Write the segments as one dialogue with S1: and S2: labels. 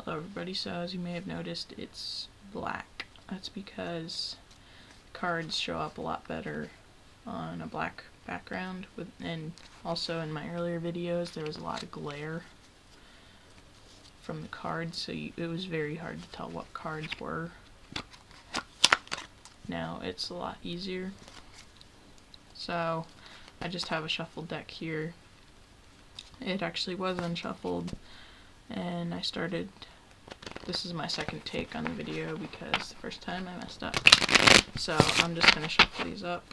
S1: Hello everybody, so as you may have noticed, it's black. That's because cards show up a lot better on a black background, and also in my earlier videos there was a lot of glare from the cards, so it was very hard to tell what cards were. Now it's a lot easier. So I just have a shuffled deck here. It actually was unshuffled, and this is my second take on the video because the first time I messed up. So I'm just going to shuffle these up.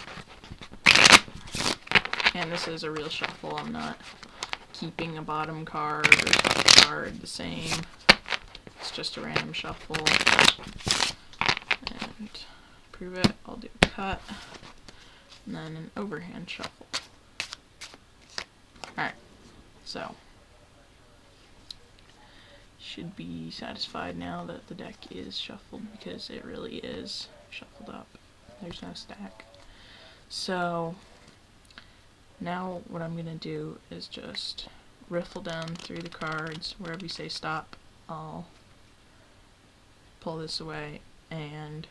S1: And this is a real shuffle. I'm not keeping a bottom card or top card the same. It's just a random shuffle. And to prove it, I'll do a cut and then an overhand shuffle. Alright, so should be satisfied now that the deck is shuffled, because it really is shuffled up. There's no stack. So now what I'm going to do is just riffle down through the cards. Wherever you say stop, I'll pull this away, and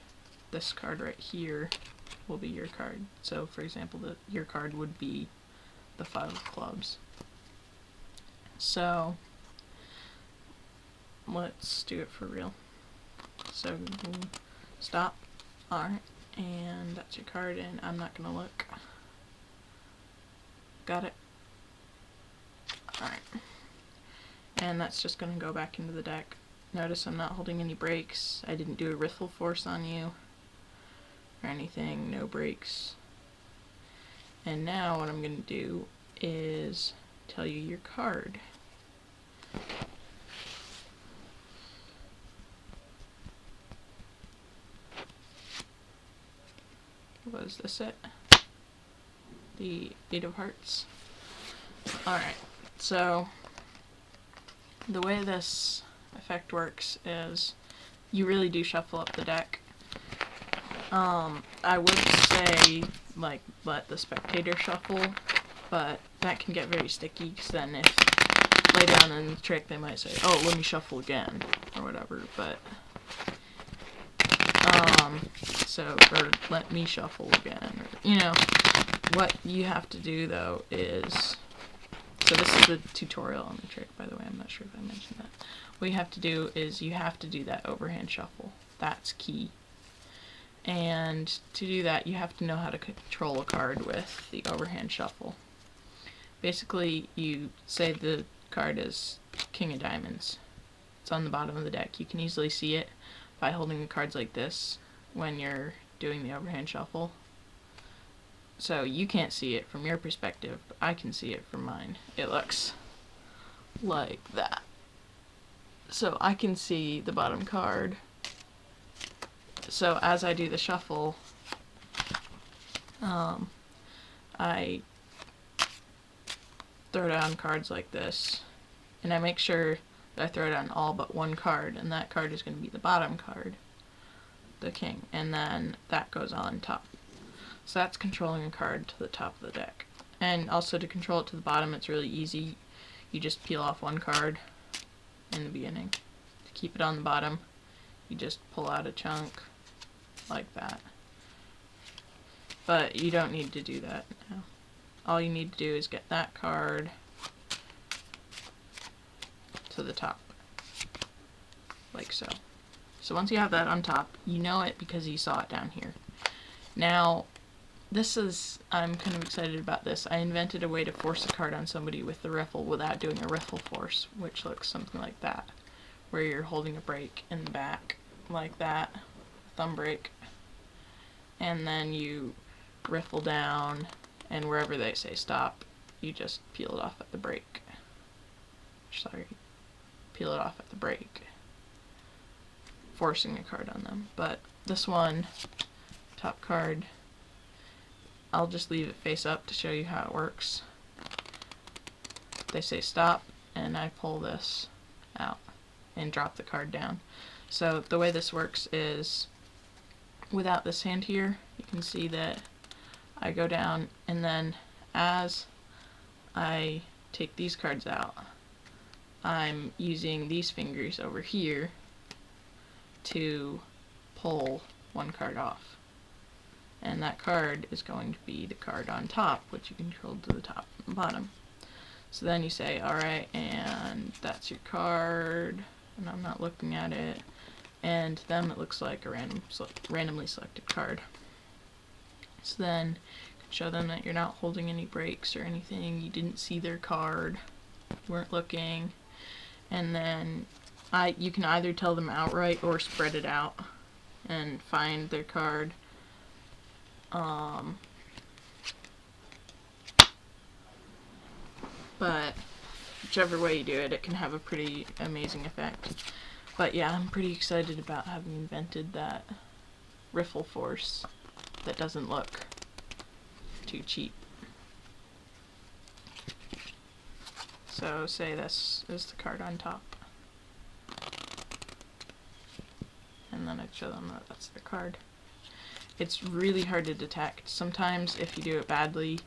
S1: this card right here will be your card. So for example, your card would be the 5 of clubs. So let's do it for real. So stop. Alright, and that's your card, and I'm not gonna look. Got it? Alright. And that's just gonna go back into the deck. Notice I'm not holding any breaks. I didn't do a riffle force on you or anything. No breaks. And now what I'm gonna do is tell you your card. Was this it? The 8 of Hearts. Alright, so the way this effect works is you really do shuffle up the deck. I would say let the spectator shuffle, but that can get very sticky, because then if lay down in the trick they might say, oh, let me shuffle again or whatever, but or let me shuffle again, or, what you have to do though is, so this is the tutorial on the trick, by the way, I'm not sure if I mentioned that. What you have to do is you have to do that overhand shuffle. That's key. And to do that, you have to know how to control a card with the overhand shuffle. Basically, you say the card is King of Diamonds. It's on the bottom of the deck. You can easily see it by holding the cards like this when you're doing the overhand shuffle. So you can't see it from your perspective, but I can see it from mine. It looks like that. So I can see the bottom card. So as I do the shuffle, I throw down cards like this, and I make sure that I throw down all but one card, and that card is going to be the bottom card, the king, and then that goes on top. So that's controlling a card to the top of the deck. And also to control it to the bottom, it's really easy. You just peel off one card in the beginning. To keep it on the bottom, you just pull out a chunk like that. But you don't need to do that now. All you need to do is get that card to the top, like so. So once you have that on top, you know it because you saw it down here. Now, I'm kind of excited about this. I invented a way to force a card on somebody with the riffle without doing a riffle force, which looks something like that, where you're holding a break in the back, like that, thumb break, and then you riffle down, and wherever they say stop, you just peel it off at the break. Peel it off at the break, forcing a card on them. But this one, top card, I'll just leave it face up to show you how it works. They say stop, and I pull this out and drop the card down. So the way this works is, without this hand here, you can see that I go down, and then as I take these cards out, I'm using these fingers over here to pull one card off. And that card is going to be the card on top, which you control to the top and bottom. So then you say, alright, and that's your card, and I'm not looking at it, and then it looks like a randomly selected card. So then you can show them that you're not holding any breaks or anything, you didn't see their card, weren't looking, and then you can either tell them outright or spread it out and find their card. But whichever way you do it, it can have a pretty amazing effect. But yeah, I'm pretty excited about having invented that riffle force that doesn't look too cheap. So say this is the card on top. And then I'd show them that that's their card. It's really hard to detect. Sometimes if you do it badly,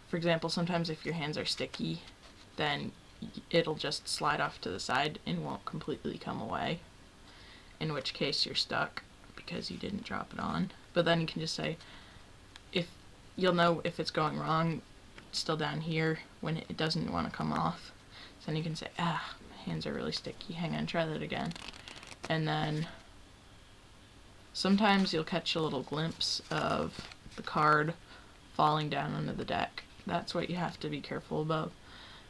S1: for example, sometimes if your hands are sticky, then it'll just slide off to the side and won't completely come away, in which case you're stuck because you didn't drop it on. But then you can just say, if you'll know if it's going wrong, still down here when it doesn't want to come off. So then you can say, my hands are really sticky, hang on, try that again. And then sometimes you'll catch a little glimpse of the card falling down onto the deck. That's what you have to be careful about.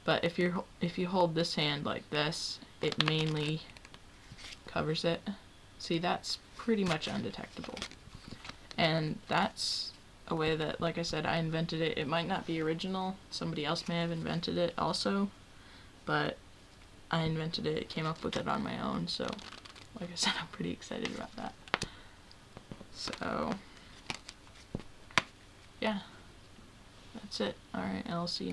S1: But if you hold this hand like this, it mainly covers it. See, that's pretty much undetectable. And that's a way that, like I said, I invented it. It might not be original. Somebody else may have invented it also. But I invented it, came up with it on my own. So, like I said, I'm pretty excited about that. So, yeah. That's it. Alright, I'll see you.